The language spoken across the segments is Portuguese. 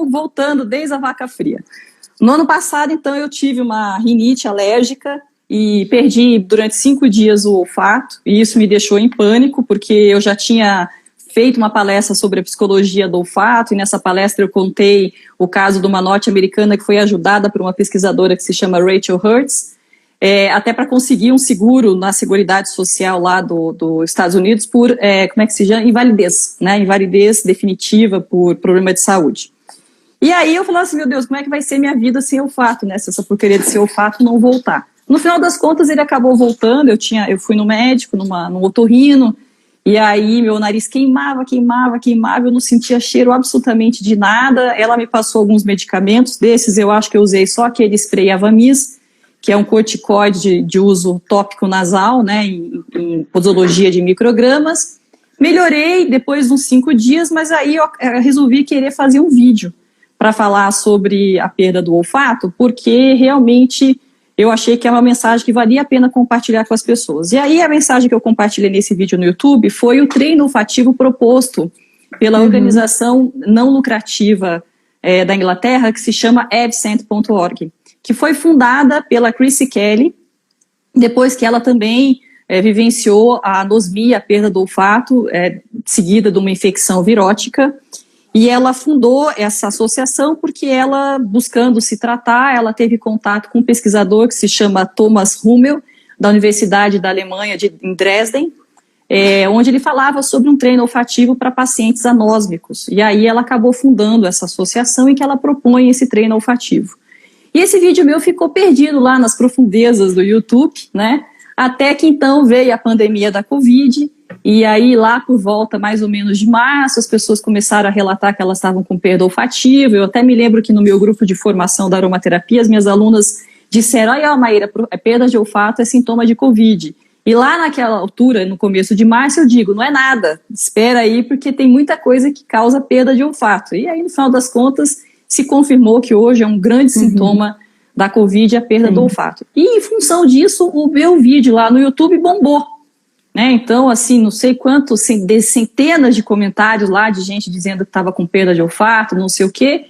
voltando desde a vaca fria. No ano passado, então, eu tive uma rinite alérgica e perdi durante 5 dias o olfato, e isso me deixou em pânico, porque eu já tinha feito uma palestra sobre a psicologia do olfato, e nessa palestra eu contei o caso de uma norte-americana que foi ajudada por uma pesquisadora que se chama Rachel Hertz, até para conseguir um seguro na Seguridade Social lá dos Estados Unidos por, como é que se chama? Invalidez, né? Invalidez definitiva por problema de saúde. E aí eu falei assim, meu Deus, como é que vai ser minha vida sem olfato, né? Se essa porcaria de sem olfato não voltar. No final das contas, ele acabou voltando, eu fui no médico, num otorrino, e aí meu nariz queimava, eu não sentia cheiro absolutamente de nada. Ela me passou alguns medicamentos desses, eu acho que eu usei só aquele spray Avamis, que é um corticoide de uso tópico nasal, né, em posologia de microgramas. Melhorei depois de uns 5 dias, mas aí eu resolvi querer fazer um vídeo para falar sobre a perda do olfato, porque realmente eu achei que é uma mensagem que valia a pena compartilhar com as pessoas. E aí a mensagem que eu compartilhei nesse vídeo no YouTube foi o treino olfativo proposto pela organização não lucrativa da Inglaterra, que se chama absent.org, que foi fundada pela Chrissy Kelly, depois que ela também vivenciou a anosmia, a perda do olfato, seguida de uma infecção virótica. E ela fundou essa associação porque ela, buscando se tratar, ela teve contato com um pesquisador que se chama Thomas Hummel, da Universidade da Alemanha, em Dresden, onde ele falava sobre um treino olfativo para pacientes anósmicos. E aí ela acabou fundando essa associação em que ela propõe esse treino olfativo. E esse vídeo meu ficou perdido lá nas profundezas do YouTube, né? Até que então veio a pandemia da Covid, e aí lá por volta mais ou menos de março, as pessoas começaram a relatar que elas estavam com perda olfativa. Eu até me lembro que no meu grupo de formação da aromaterapia, as minhas alunas disseram, olha, Maíra, perda de olfato é sintoma de Covid. E lá naquela altura, no começo de março, eu digo, não é nada, espera aí, porque tem muita coisa que causa perda de olfato. E aí, no final das contas, se confirmou que hoje é um grande sintoma da Covid, a perda do olfato. E em função disso, o meu vídeo lá no YouTube bombou, né? Então, assim, não sei quantos, centenas de comentários lá de gente dizendo que estava com perda de olfato, não sei o quê.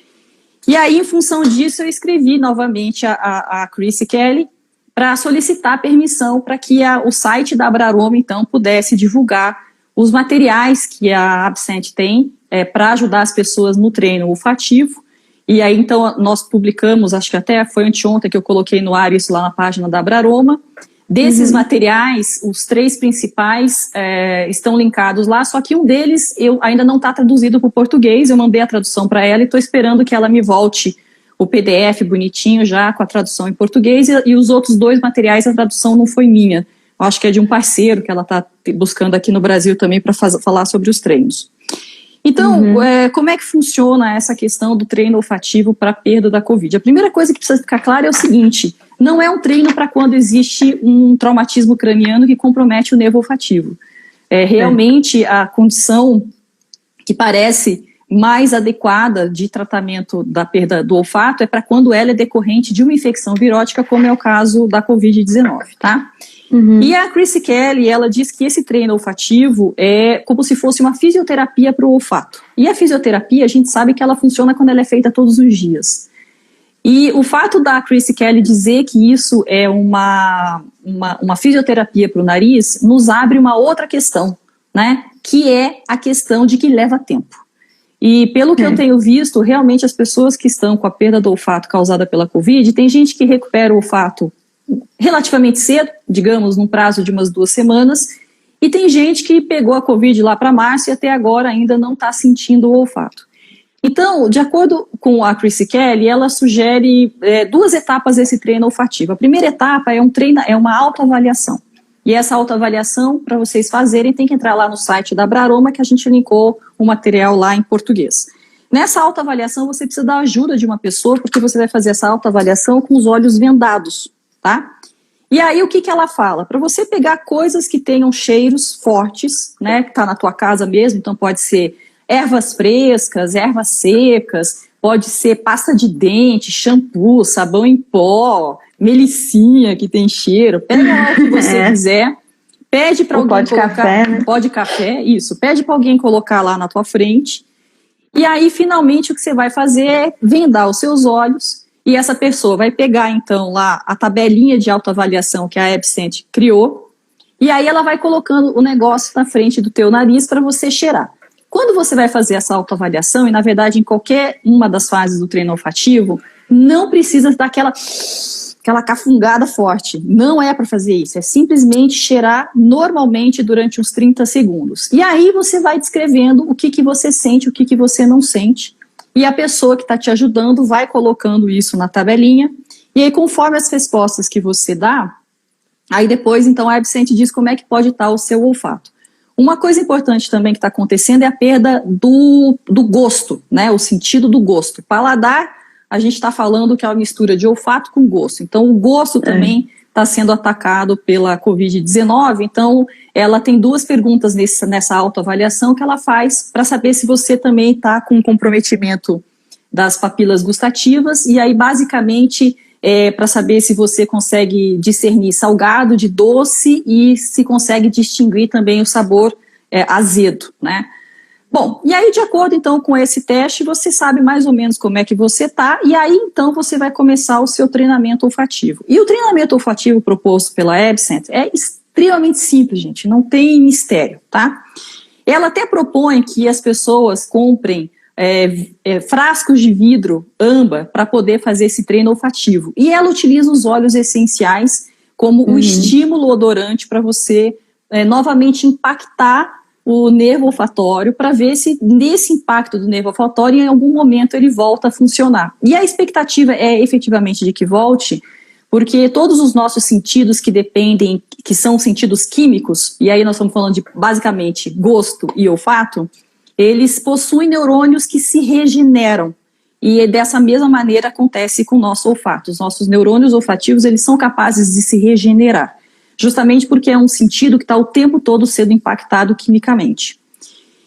E aí, em função disso, eu escrevi novamente a Chrissy Kelly para solicitar permissão para que o site da Abraroma, então, pudesse divulgar os materiais que a Absent tem para ajudar as pessoas no treino olfativo. E aí, então, nós publicamos, acho que até foi anteontem que eu coloquei no ar isso lá na página da Abraroma. Desses materiais, os 3 principais estão linkados lá, só que um deles ainda não está traduzido para o português. Eu mandei a tradução para ela e estou esperando que ela me volte o PDF bonitinho já com a tradução em português, e os outros 2 materiais, a tradução não foi minha. Eu acho que é de um parceiro que ela está buscando aqui no Brasil também para falar sobre os treinos. Então, como é que funciona essa questão do treino olfativo para a perda da Covid? A primeira coisa que precisa ficar clara é o seguinte, não é um treino para quando existe um traumatismo craniano que compromete o nervo olfativo. Realmente a condição que parece mais adequada de tratamento da perda do olfato é para quando ela é decorrente de uma infecção virótica, como é o caso da Covid-19, tá? E a Chrissy Kelly, ela diz que esse treino olfativo é como se fosse uma fisioterapia para o olfato. E a fisioterapia, a gente sabe que ela funciona quando ela é feita todos os dias. E o fato da Chrissy Kelly dizer que isso é uma fisioterapia para o nariz, nos abre uma outra questão, né? Que é a questão de que leva tempo. E pelo que eu tenho visto, realmente as pessoas que estão com a perda do olfato causada pela Covid, tem gente que recupera o olfato relativamente cedo, digamos, num prazo de umas 2 semanas, e tem gente que pegou a Covid lá para março e até agora ainda não está sentindo o olfato. Então, de acordo com a Chrissy Kelly, ela sugere 2 etapas desse treino olfativo. A primeira etapa é uma autoavaliação. E essa autoavaliação, para vocês fazerem, tem que entrar lá no site da Abraroma, que a gente linkou o material lá em português. Nessa autoavaliação, você precisa da ajuda de uma pessoa, porque você vai fazer essa autoavaliação com os olhos vendados, tá? E aí, o que ela fala? Para você pegar coisas que tenham cheiros fortes, né, que está na tua casa mesmo, então pode ser ervas frescas, ervas secas, pode ser pasta de dente, shampoo, sabão em pó, melicinha que tem cheiro, pega lá o que você quiser, pede para alguém colocar, café, né? pó de café, isso, pede para alguém colocar lá na tua frente, E aí, finalmente, o que você vai fazer é vendar os seus olhos e essa pessoa vai pegar, então, lá a tabelinha de autoavaliação que a Epicent criou e aí ela vai colocando o negócio na frente do teu nariz para você cheirar. Quando você vai fazer essa autoavaliação, e na verdade em qualquer uma das fases do treino olfativo, não precisa daquela cafungada forte. Não é para fazer isso, é simplesmente cheirar normalmente durante uns 30 segundos. E aí você vai descrevendo o que você sente, o que você não sente. E a pessoa que está te ajudando vai colocando isso na tabelinha. E aí, conforme as respostas que você dá, aí depois, então, a Epicent diz como é que pode estar o seu olfato. Uma coisa importante também que está acontecendo é a perda do gosto, né? O sentido do gosto. Paladar, a gente está falando que é uma mistura de olfato com gosto. Então, o gosto também está sendo atacado pela Covid-19. Então, ela tem duas perguntas nessa autoavaliação que ela faz para saber se você também está com comprometimento das papilas gustativas. E aí, basicamente, para saber se você consegue discernir salgado de doce e se consegue distinguir também o sabor azedo, né? Bom, e aí de acordo então com esse teste, você sabe mais ou menos como é que você tá, e aí então você vai começar o seu treinamento olfativo. E o treinamento olfativo proposto pela Epicent é extremamente simples, gente, não tem mistério, tá? Ela até propõe que as pessoas comprem frascos de vidro âmbar para poder fazer esse treino olfativo. E ela utiliza os óleos essenciais como o estímulo odorante para você novamente impactar o nervo olfatório para ver se nesse impacto do nervo olfatório em algum momento ele volta a funcionar. E a expectativa é efetivamente de que volte, porque todos os nossos sentidos que dependem, que são sentidos químicos, e aí nós estamos falando de basicamente gosto e olfato, eles possuem neurônios que se regeneram. E dessa mesma maneira acontece com o nosso olfato. Os nossos neurônios olfativos, eles são capazes de se regenerar. Justamente porque é um sentido que está o tempo todo sendo impactado quimicamente.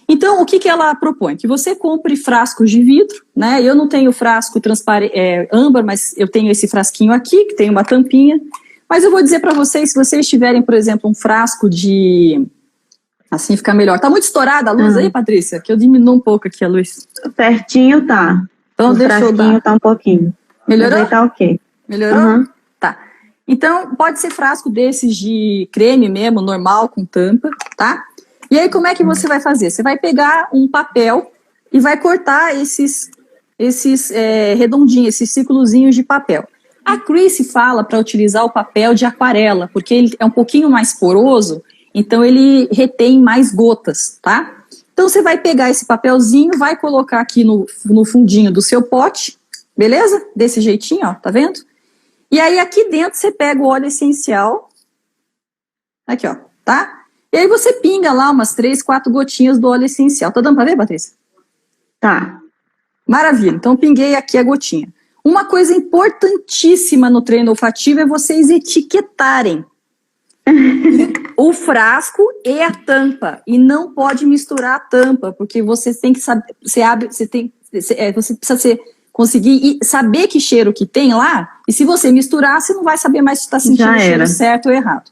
Então, o que ela propõe? Que você compre frascos de vidro, né? Eu não tenho frasco âmbar, mas eu tenho esse frasquinho aqui, que tem uma tampinha. Mas eu vou dizer para vocês, se vocês tiverem, por exemplo, um frasco de... Assim fica melhor. Tá muito estourada a luz aí, Patrícia? Que eu diminuo um pouco aqui a luz. Certinho tá. Então, o deixa eu dar. Tá um pouquinho. Melhorou? Mas aí tá ok. Melhorou? Tá. Então, pode ser frasco desses de creme mesmo, normal, com tampa, tá? E aí, como é que você vai fazer? Você vai pegar um papel e vai cortar esses redondinhos, esses círculozinhos de papel. A Chrissy fala para utilizar o papel de aquarela, porque ele é um pouquinho mais poroso, então ele retém mais gotas, tá? Então você vai pegar esse papelzinho, vai colocar aqui no fundinho do seu pote, beleza? Desse jeitinho, ó, tá vendo? E aí aqui dentro você pega o óleo essencial, aqui ó, tá? E aí você pinga lá umas 3, 4 gotinhas do óleo essencial. Tá dando pra ver, Patrícia? Tá. Maravilha, então pinguei aqui a gotinha. Uma coisa importantíssima no treino olfativo é vocês etiquetarem o frasco e a tampa, e não pode misturar a tampa, porque você tem que saber, você precisa conseguir saber que cheiro que tem lá, e se você misturar, você não vai saber mais se está sentindo o cheiro certo ou errado.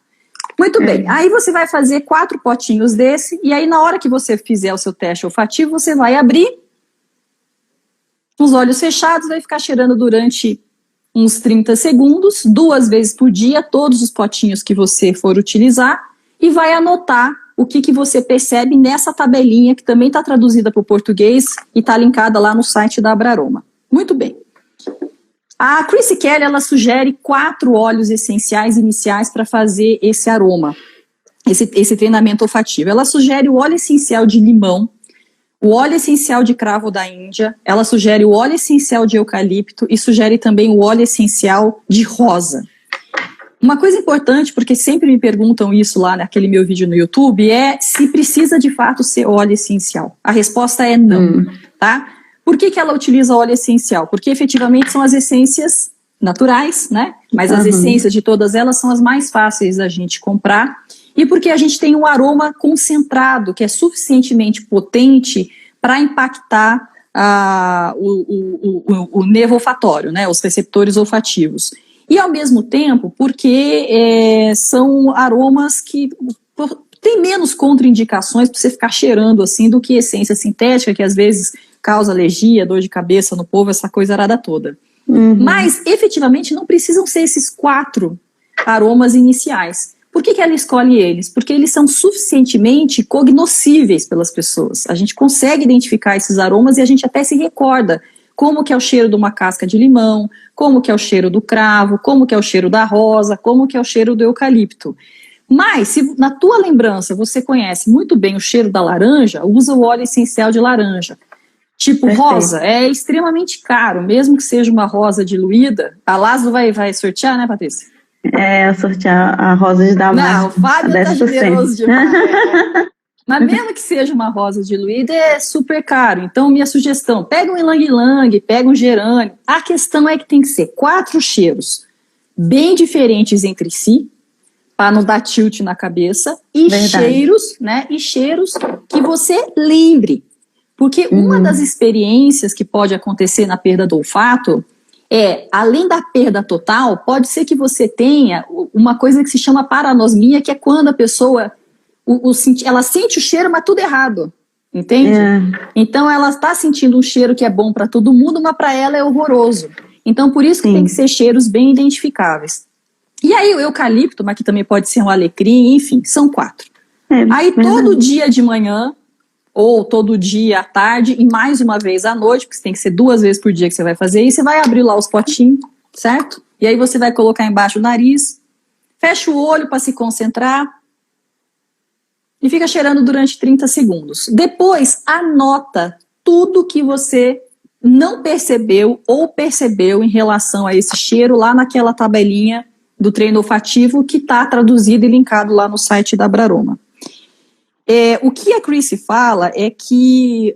Muito bem, aí você vai fazer 4 potinhos desse, e aí na hora que você fizer o seu teste olfativo, você vai abrir com os olhos fechados, vai ficar cheirando durante uns 30 segundos, 2 vezes por dia, todos os potinhos que você for utilizar, e vai anotar o que você percebe nessa tabelinha, que também está traduzida para o português e está linkada lá no site da Abraroma. Muito bem. A Chrissy Kelly, ela sugere 4 óleos essenciais iniciais para fazer esse aroma, esse treinamento olfativo. Ela sugere o óleo essencial de limão, o óleo essencial de cravo da Índia, ela sugere o óleo essencial de eucalipto e sugere também o óleo essencial de rosa. Uma coisa importante, porque sempre me perguntam isso lá naquele meu vídeo no YouTube, é se precisa de fato ser óleo essencial. A resposta é não, tá? Por que ela utiliza óleo essencial? Porque efetivamente são as essências naturais, né? Mas as essências de todas elas são as mais fáceis da gente comprar. E porque a gente tem um aroma concentrado, que é suficientemente potente para impactar o nervo olfatório, né, os receptores olfativos. E, ao mesmo tempo, porque são aromas que têm menos contraindicações para você ficar cheirando assim do que essência sintética, que às vezes causa alergia, dor de cabeça no povo, essa coisa arada toda. Mas, efetivamente, não precisam ser esses 4 aromas iniciais. Por que ela escolhe eles? Porque eles são suficientemente cognoscíveis pelas pessoas. A gente consegue identificar esses aromas e a gente até se recorda como que é o cheiro de uma casca de limão, como que é o cheiro do cravo, como que é o cheiro da rosa, como que é o cheiro do eucalipto. Mas, se na tua lembrança você conhece muito bem o cheiro da laranja, usa o óleo essencial de laranja. Tipo, perfeito. Rosa é extremamente caro, mesmo que seja uma rosa diluída. A Lázaro vai sortear, né, Patrícia? Sortear a rosa de Damasco. Não, o Fábio tá generoso demais. Mas mesmo que seja uma rosa diluída, é super caro. Então, minha sugestão, pega um ylang-ylang, pega um gerânio. A questão é que tem que ser 4 cheiros bem diferentes entre si, para não dar tilt na cabeça, e cheiros, né? E cheiros que você lembre. Porque uma das experiências que pode acontecer na perda do olfato além da perda total, pode ser que você tenha uma coisa que se chama paranosmia, que é quando a pessoa, ela sente o cheiro, mas tudo errado, entende? Então ela está sentindo um cheiro que é bom para todo mundo, mas para ela é horroroso. Então por isso que tem que ser cheiros bem identificáveis. E aí o eucalipto, mas que também pode ser um alecrim, enfim, são 4. Aí todo dia de manhã, ou todo dia à tarde, e mais uma vez à noite, porque tem que ser 2 vezes por dia que você vai fazer, e você vai abrir lá os potinhos, certo? E aí você vai colocar embaixo do nariz, fecha o olho para se concentrar, e fica cheirando durante 30 segundos. Depois, anota tudo que você não percebeu ou percebeu em relação a esse cheiro lá naquela tabelinha do treino olfativo que está traduzido e linkado lá no site da Abraroma. O que a Chrissy fala é que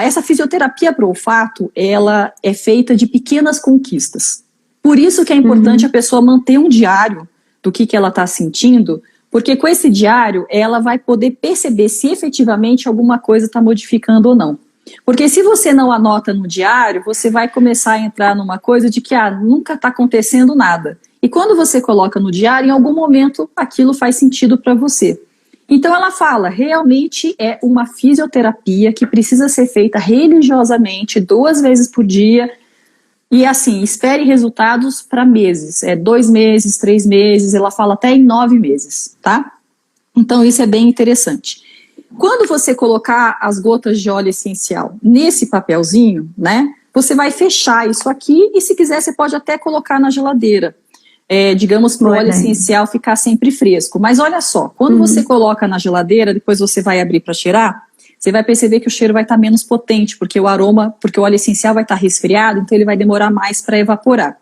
essa fisioterapia para o olfato, ela é feita de pequenas conquistas. Por isso que é importante a pessoa manter um diário do que ela está sentindo, porque com esse diário ela vai poder perceber se efetivamente alguma coisa está modificando ou não. Porque se você não anota no diário, você vai começar a entrar numa coisa de que nunca está acontecendo nada. E quando você coloca no diário, em algum momento aquilo faz sentido para você. Então ela fala, realmente é uma fisioterapia que precisa ser feita religiosamente, 2 vezes por dia, e assim, espere resultados para meses, 2 meses, 3 meses, ela fala até em 9 meses, tá? Então isso é bem interessante. Quando você colocar as gotas de óleo essencial nesse papelzinho, né, você vai fechar isso aqui, e se quiser você pode até colocar na geladeira. Digamos para o óleo essencial ficar sempre fresco. Mas olha só, quando você coloca na geladeira, depois você vai abrir para cheirar, você vai perceber que o cheiro vai estar menos potente, porque o óleo essencial vai estar resfriado, então ele vai demorar mais para evaporar.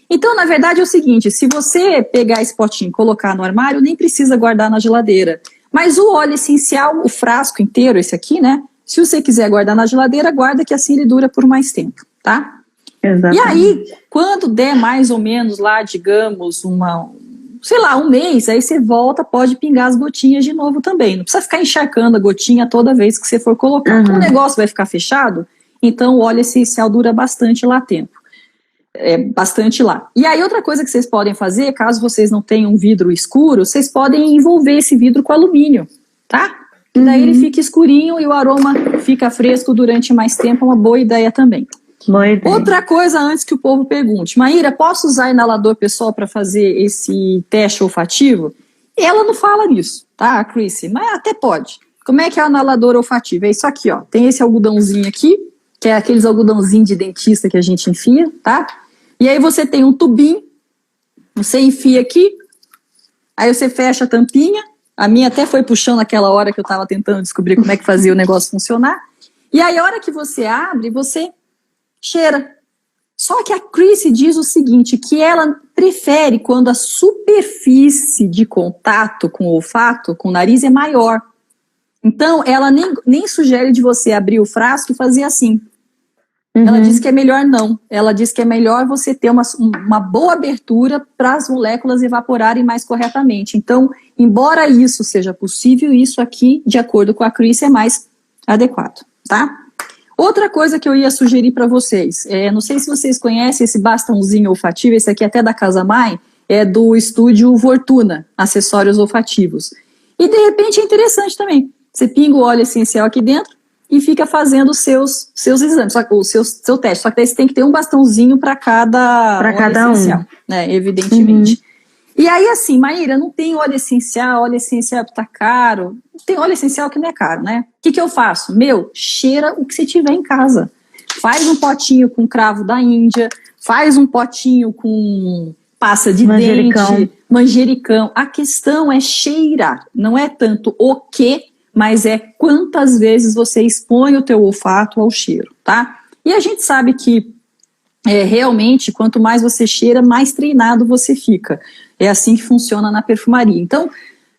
Então, na verdade, é o seguinte, se você pegar esse potinho e colocar no armário, nem precisa guardar na geladeira. Mas o óleo essencial, o frasco inteiro, esse aqui, né? Se você quiser guardar na geladeira, guarda que assim ele dura por mais tempo, tá? Exatamente. E aí, quando der mais ou menos lá, digamos, um mês, aí você volta, pode pingar as gotinhas de novo também. Não precisa ficar encharcando a gotinha toda vez que você for colocar. Como o negócio vai ficar fechado, então o óleo essencial dura bastante lá tempo. Bastante lá. E aí outra coisa que vocês podem fazer, caso vocês não tenham um vidro escuro, vocês podem envolver esse vidro com alumínio, tá? E daí ele fica escurinho e o aroma fica fresco durante mais tempo, é uma boa ideia também. Outra coisa antes que o povo pergunte, Maíra, posso usar inalador pessoal para fazer esse teste olfativo? Ela não fala nisso, tá, Chrissy? Mas até pode. Como é que é o inalador olfativo? É isso aqui, ó. Tem esse algodãozinho aqui, que é aqueles algodãozinhos de dentista que a gente enfia, tá? E aí você tem um tubinho, você enfia aqui, aí você fecha a tampinha. A minha até foi puxando aquela hora que eu estava tentando descobrir como é que fazia o negócio funcionar. E aí a hora que você abre, você cheira. Só que a Chrissy diz o seguinte, que ela prefere quando a superfície de contato com o olfato, com o nariz, é maior. Então, ela nem sugere de você abrir o frasco e fazer assim. Ela diz que é melhor não. Ela diz que é melhor você ter uma boa abertura para as moléculas evaporarem mais corretamente. Então, embora isso seja possível, isso aqui, de acordo com a Chrissy, é mais adequado, tá? Outra coisa que eu ia sugerir para vocês, não sei se vocês conhecem esse bastãozinho olfativo, esse aqui até da Casamai, é do estúdio Fortuna, acessórios olfativos. E de repente é interessante também. Você pinga o óleo essencial aqui dentro, e fica fazendo os seus exames, o seu teste. Só que daí você tem que ter um bastãozinho para cada óleo essencial, né, evidentemente. E aí, assim, Maíra, não tem óleo essencial tá caro. Tem óleo essencial que não é caro, né? O que eu faço? Cheira o que você tiver em casa. Faz um potinho com cravo da Índia, faz um potinho com pasta de dente, manjericão. A questão é cheirar, não é tanto o que, mas é quantas vezes você expõe o teu olfato ao cheiro, tá? E a gente sabe que realmente, quanto mais você cheira, mais treinado você fica. É assim que funciona na perfumaria. Então,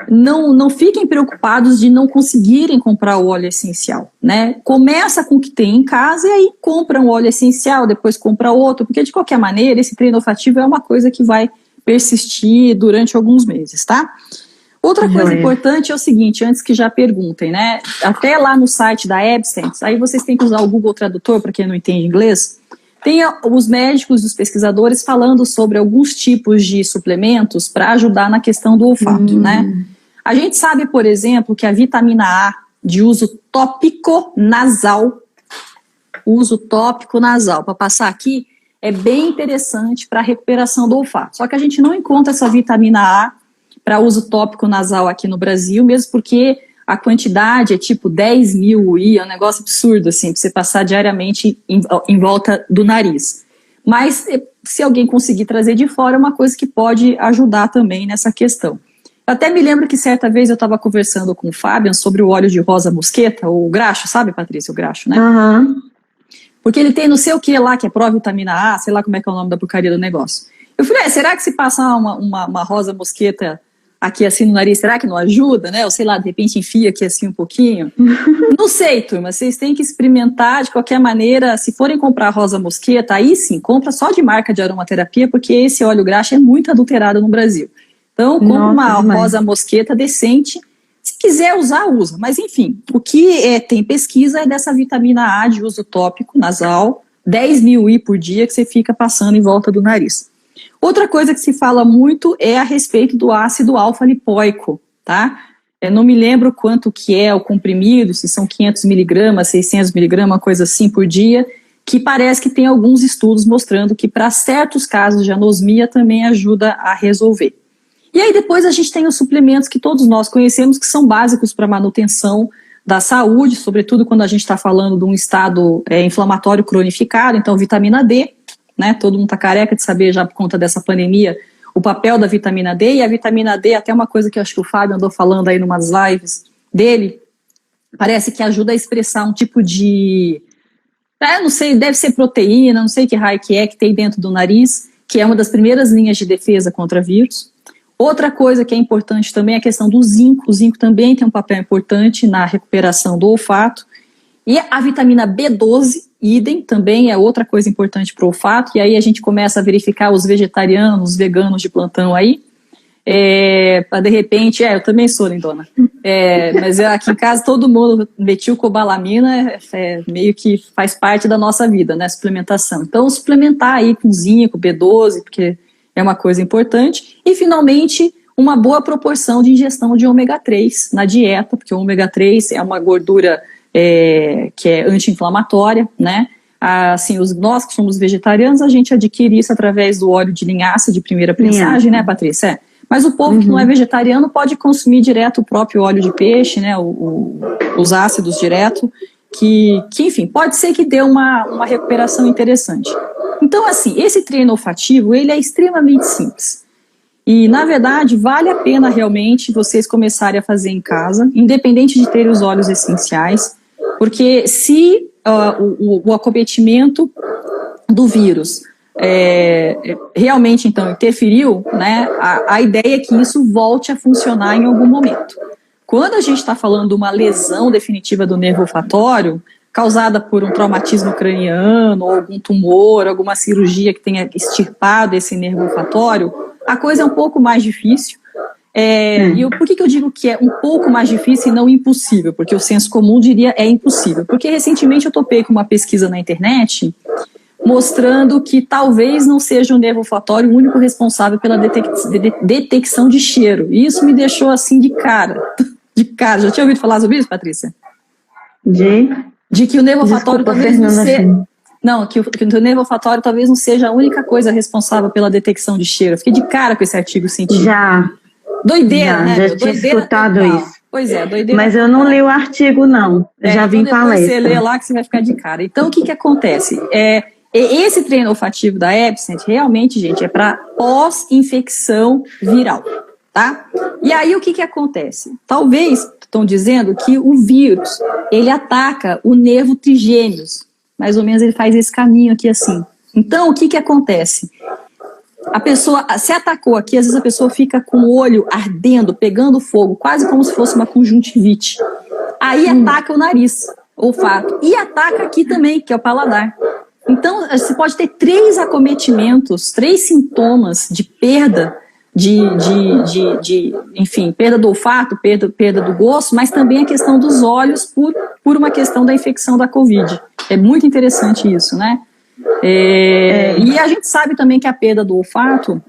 não fiquem preocupados de não conseguirem comprar o óleo essencial, né? Começa com o que tem em casa e aí compra um óleo essencial, depois compra outro, porque de qualquer maneira esse treino olfativo é uma coisa que vai persistir durante alguns meses, tá? Outra coisa importante é o seguinte, antes que já perguntem, né? Até lá no site da Absence, aí vocês têm que usar o Google Tradutor, para quem não entende inglês, tem os médicos e os pesquisadores falando sobre alguns tipos de suplementos para ajudar na questão do olfato, né? A gente sabe, por exemplo, que a vitamina A de uso tópico nasal, para passar aqui, é bem interessante para a recuperação do olfato. Só que a gente não encontra essa vitamina A para uso tópico nasal aqui no Brasil, mesmo porque a quantidade é tipo 10 mil UI, é um negócio absurdo, assim, para você passar diariamente em volta do nariz. Mas se alguém conseguir trazer de fora, é uma coisa que pode ajudar também nessa questão. Eu até me lembro que certa vez eu estava conversando com o Fabian sobre o óleo de rosa mosqueta, o graxo, sabe, Patrícia, o graxo, né? Porque ele tem não sei o que lá, que é provitamina A, sei lá como é que é o nome da porcaria do negócio. Eu falei, será que se passar uma rosa mosqueta aqui assim no nariz, será que não ajuda, né? Ou sei lá, de repente enfia aqui assim um pouquinho. Não sei, turma, vocês têm que experimentar de qualquer maneira. Se forem comprar rosa mosqueta, aí sim, compra só de marca de aromaterapia, porque esse óleo graxo é muito adulterado no Brasil. Então, compra uma rosa mosqueta decente. Se quiser usar, usa. Mas enfim, o que tem pesquisa é dessa vitamina A de uso tópico nasal, 10 mil UI por dia que você fica passando em volta do nariz. Outra coisa que se fala muito é a respeito do ácido alfa-lipoico, tá? Não me lembro quanto que é o comprimido, se são 500 miligramas, 600 miligramas, uma coisa assim por dia, que parece que tem alguns estudos mostrando que para certos casos de anosmia também ajuda a resolver. E aí depois a gente tem os suplementos que todos nós conhecemos, que são básicos para manutenção da saúde, sobretudo quando a gente está falando de um estado inflamatório cronificado, então vitamina D, né? Todo mundo está careca de saber já por conta dessa pandemia o papel da vitamina D, e a vitamina D, até uma coisa que eu acho que o Fábio andou falando aí numas lives dele, parece que ajuda a expressar um tipo de, não sei, deve ser proteína, não sei que raio que tem dentro do nariz, que é uma das primeiras linhas de defesa contra vírus. Outra coisa que é importante também é a questão do zinco. O zinco também tem um papel importante na recuperação do olfato. E a vitamina B12, idem, também é outra coisa importante para o olfato. E aí a gente começa a verificar os vegetarianos, os veganos de plantão aí. Para de repente, eu também sou, lindona. Mas aqui em casa todo mundo metilcobalamina, meio que faz parte da nossa vida, né? Suplementação. Então, suplementar aí com zinco, B12, porque é uma coisa importante. E, finalmente, uma boa proporção de ingestão de ômega 3 na dieta, porque o ômega 3 é uma gordura que é anti-inflamatória, né? Assim, nós que somos vegetarianos, a gente adquire isso através do óleo de linhaça de primeira prensagem, né, Patrícia? Mas o povo que não é vegetariano pode consumir direto o próprio óleo de peixe, né? Os ácidos direto, que enfim, pode ser que dê uma recuperação interessante. Então, assim, esse treino olfativo, ele é extremamente simples. E, na verdade, vale a pena realmente vocês começarem a fazer em casa, independente de ter os óleos essenciais, porque se o acometimento do vírus realmente, então, interferiu, né, a ideia é que isso volte a funcionar em algum momento. Quando a gente está falando de uma lesão definitiva do nervo olfatório, causada por um traumatismo craniano, ou algum tumor, alguma cirurgia que tenha extirpado esse nervo olfatório, a coisa é um pouco mais difícil. Por que eu digo que é um pouco mais difícil e não impossível? Porque o senso comum diria é impossível. Porque recentemente eu topei com uma pesquisa na internet mostrando que talvez não seja o nervo olfatório o único responsável pela detecção de cheiro. E isso me deixou assim de cara. Já tinha ouvido falar sobre isso, Patrícia? De que o nervo olfatório talvez não seja... Fernanda. Não, que o nervo olfatório talvez não seja a única coisa responsável pela detecção de cheiro. Eu fiquei de cara com esse artigo científico. Já. Doideira, né? Já tinha escutado total. isso. Pois é, doideira. Mas eu não li o artigo, não. Eu já vi em palestra. Você lê lá que você vai ficar de cara. Então, o que acontece? Esse treino olfativo da Epicent, realmente, gente, é para pós-infecção viral, tá? E aí, o que acontece? Talvez, estão dizendo que o vírus, ele ataca o nervo trigêmeos. Mais ou menos ele faz esse caminho aqui assim. Então, o que acontece? A pessoa se atacou aqui, às vezes a pessoa fica com o olho ardendo, pegando fogo, quase como se fosse uma conjuntivite. Aí ataca o nariz, o olfato. E ataca aqui também, que é o paladar. Então, você pode ter 3 acometimentos, 3 sintomas de perda, enfim, perda do olfato, perda do gosto, mas também a questão dos olhos por uma questão da infecção da Covid. É muito interessante isso, né? E a gente sabe também que a perda do olfato,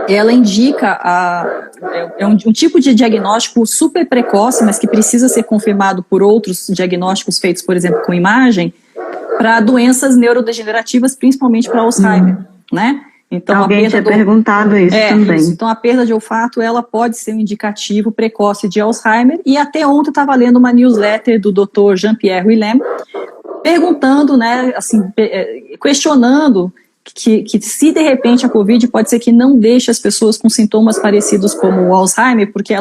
ela indica um tipo de diagnóstico super precoce, mas que precisa ser confirmado por outros diagnósticos feitos, por exemplo, com imagem, para doenças neurodegenerativas, principalmente para Alzheimer, né? Então, alguém tinha perguntado isso também. Isso. Então, a perda de olfato, ela pode ser um indicativo precoce de Alzheimer, e até ontem eu estava lendo uma newsletter do Dr. Jean-Pierre Willem, perguntando, né, assim, questionando que se de repente a Covid pode ser que não deixe as pessoas com sintomas parecidos como o Alzheimer, porque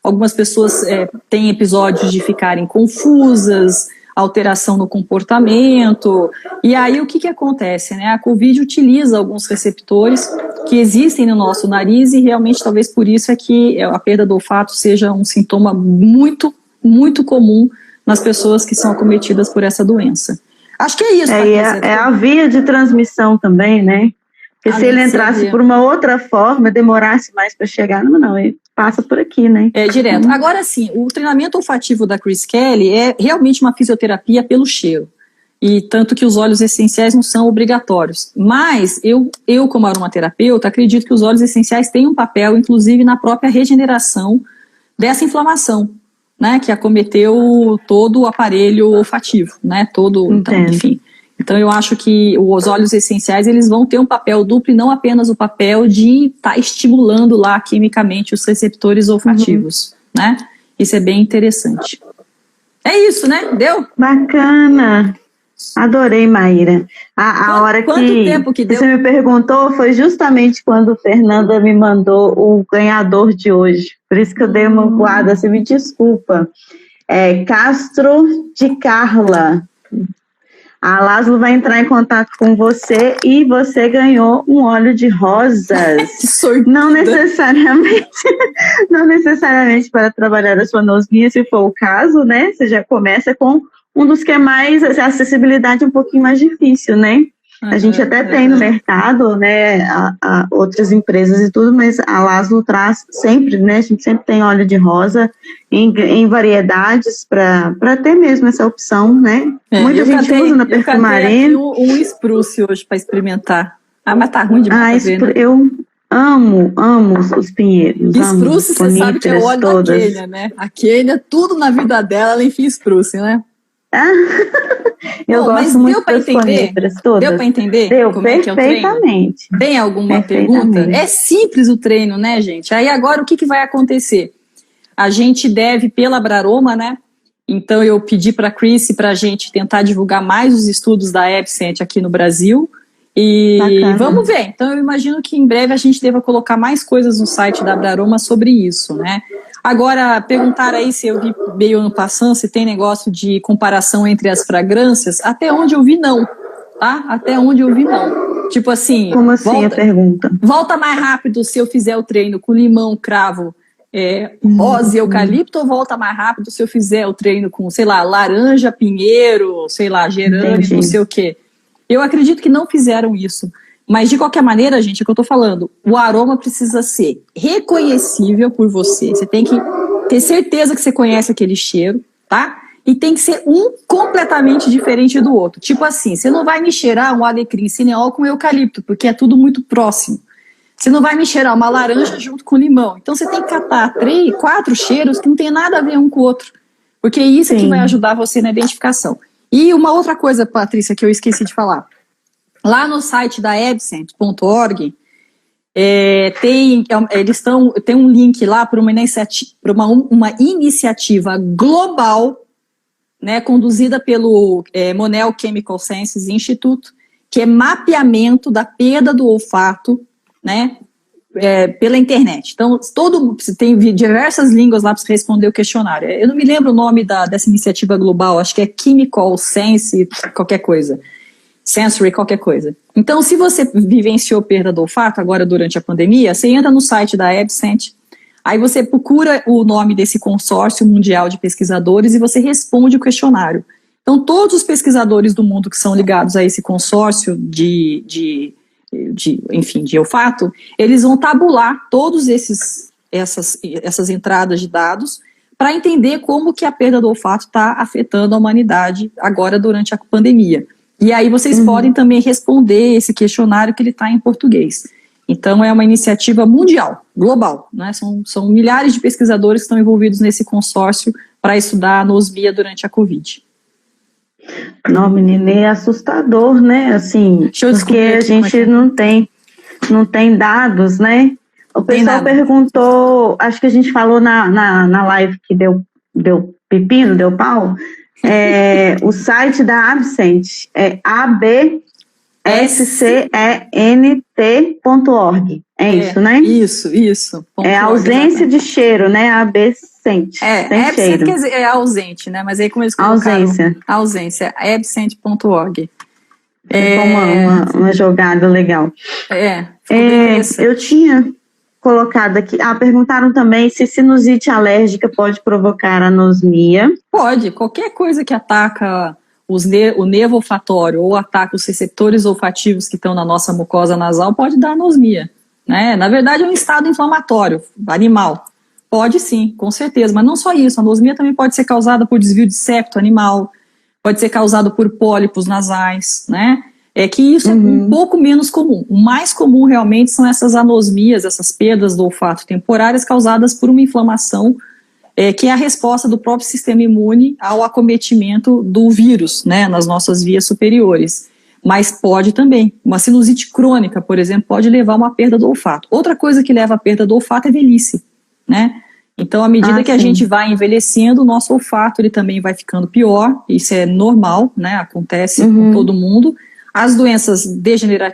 algumas pessoas têm episódios de ficarem confusas, alteração no comportamento, e aí o que acontece, né? A Covid utiliza alguns receptores que existem no nosso nariz e realmente talvez por isso é que a perda do olfato seja um sintoma muito, muito comum nas pessoas que são acometidas por essa doença. Acho que é isso. É a via de transmissão também, né? Porque se ele entrasse por uma outra forma, demorasse mais para chegar, não, ele passa por aqui, né? É direto. Agora sim, o treinamento olfativo da Chris Kelly é realmente uma fisioterapia pelo cheiro. E tanto que os óleos essenciais não são obrigatórios. Mas eu como aromaterapeuta, acredito que os óleos essenciais têm um papel, inclusive, na própria regeneração dessa inflamação, né? Que acometeu todo o aparelho olfativo, né? Então, enfim. Então, eu acho que os óleos essenciais, eles vão ter um papel duplo e não apenas o papel de estar estimulando lá quimicamente os receptores olfativos, né? Isso é bem interessante. É isso, né? Deu? Bacana! Adorei, Maíra. Quanto tempo que deu? Você me perguntou foi justamente quando Fernanda me mandou o ganhador de hoje. Por isso que eu dei uma voada, você me desculpa. Castro de Carla. A Lázaro vai entrar em contato com você e você ganhou um óleo de rosas. não necessariamente para trabalhar a sua nosmia, se for o caso, né? Você já começa com um dos que é mais, a acessibilidade um pouquinho mais difícil, né? A gente até tem no mercado, né, outras empresas e tudo, mas a Lázaro traz sempre, né, a gente sempre tem óleo de rosa em variedades para ter mesmo essa opção, né? Muita gente usa na perfumaria. Eu um spruce hoje para experimentar. Mas tá ruim demais. Eu amo os pinheiros. Spruce, você sabe que é o óleo da Quênia, né? A Quênia, tudo na vida dela, ela enfia spruce, né? Eu gosto muito das coníferas todas. Deu para entender? Deu como perfeitamente. É tem alguma pergunta? É simples o treino, né, gente? Aí agora o que vai acontecer? A gente deve, pela Braroma, né? Então eu pedi para a Chris para a gente tentar divulgar mais os estudos da Epicent aqui no Brasil. E bacana. Vamos ver. Então eu imagino que em breve a gente deva colocar mais coisas no site da Braroma sobre isso, né? Agora, perguntaram aí se eu vi meio ano passando, se tem negócio de comparação entre as fragrâncias. Até onde eu vi, não. Tá? Até onde eu vi, não. Tipo assim... Como assim a pergunta? Volta mais rápido se eu fizer o treino com limão, cravo, rosa e eucalipto, ou volta mais rápido se eu fizer o treino com, sei lá, laranja, pinheiro, sei lá, gerânio, não sei o quê. Eu acredito que não fizeram isso. Mas, de qualquer maneira, gente, é o que eu tô falando. O aroma precisa ser reconhecível por você. Você tem que ter certeza que você conhece aquele cheiro, tá? E tem que ser um completamente diferente do outro. Tipo assim, você não vai me cheirar um alecrim cineol com eucalipto, porque é tudo muito próximo. Você não vai me cheirar uma laranja junto com limão. Então, você tem que catar 3, 4 cheiros que não tem nada a ver um com o outro. Porque isso é que vai ajudar você na identificação. E uma outra coisa, Patrícia, que eu esqueci de falar. Lá no site da absent.org, tem um link lá para uma iniciativa global, né, conduzida pelo Monell Chemical Sciences Institute, que é mapeamento da perda do olfato, né, pela internet. Então, tem diversas línguas lá para você responder o questionário. Eu não me lembro o nome dessa iniciativa global, acho que é Chemical Sense, qualquer coisa. Sensory, qualquer coisa. Então, se você vivenciou perda do olfato agora durante a pandemia, você entra no site da Absent, aí você procura o nome desse consórcio mundial de pesquisadores e você responde o questionário. Então, todos os pesquisadores do mundo que são ligados a esse consórcio de olfato, eles vão tabular todas essas entradas de dados para entender como que a perda do olfato está afetando a humanidade agora durante a pandemia. E aí vocês podem também responder esse questionário que ele está em português. Então é uma iniciativa mundial, global, né? São milhares de pesquisadores que estão envolvidos nesse consórcio para estudar a anosmia durante a Covid. Não, menina, é assustador, né? Assim, porque a gente não tem dados, né? O pessoal perguntou, acho que a gente falou na live que deu pepino, deu pau. O site da Absent é abscent.org. É isso, né? Isso. É ausência de cheiro, né? Absent. Absent quer dizer, é ausente, né? Mas aí como eles colocaram... Ausência. Absent.org. Uma jogada legal. Eu tinha colocado aqui. Perguntaram também se sinusite alérgica pode provocar anosmia. Pode. Qualquer coisa que ataca o nervo olfatório ou ataca os receptores olfativos que estão na nossa mucosa nasal pode dar anosmia, né? Na verdade, é um estado inflamatório animal. Pode sim, com certeza, mas não só isso. A anosmia também pode ser causada por desvio de septo animal, pode ser causada por pólipos nasais, né? É que isso é um pouco menos comum. O mais comum realmente são essas anosmias, essas perdas do olfato temporárias causadas por uma inflamação, que é a resposta do próprio sistema imune ao acometimento do vírus, né, nas nossas vias superiores. Mas pode também. Uma sinusite crônica, por exemplo, pode levar a uma perda do olfato. Outra coisa que leva à perda do olfato é velhice, né? Então, à medida que a gente vai envelhecendo, o nosso olfato ele também vai ficando pior. Isso é normal, né? Acontece com todo mundo. As doenças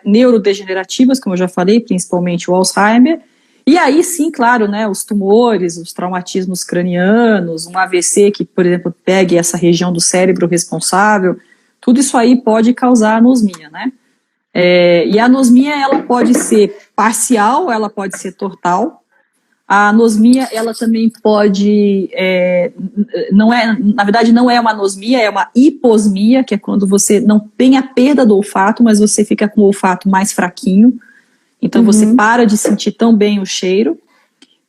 neurodegenerativas, como eu já falei, principalmente o Alzheimer. E aí sim, claro, né? Os tumores, os traumatismos cranianos, um AVC que, por exemplo, pegue essa região do cérebro responsável. Tudo isso aí pode causar anosmia, né? E a anosmia, ela pode ser parcial, ela pode ser total. A anosmia, ela também pode, na verdade não é uma anosmia, é uma hiposmia, que é quando você não tem a perda do olfato, mas você fica com o olfato mais fraquinho, então você para de sentir tão bem o cheiro.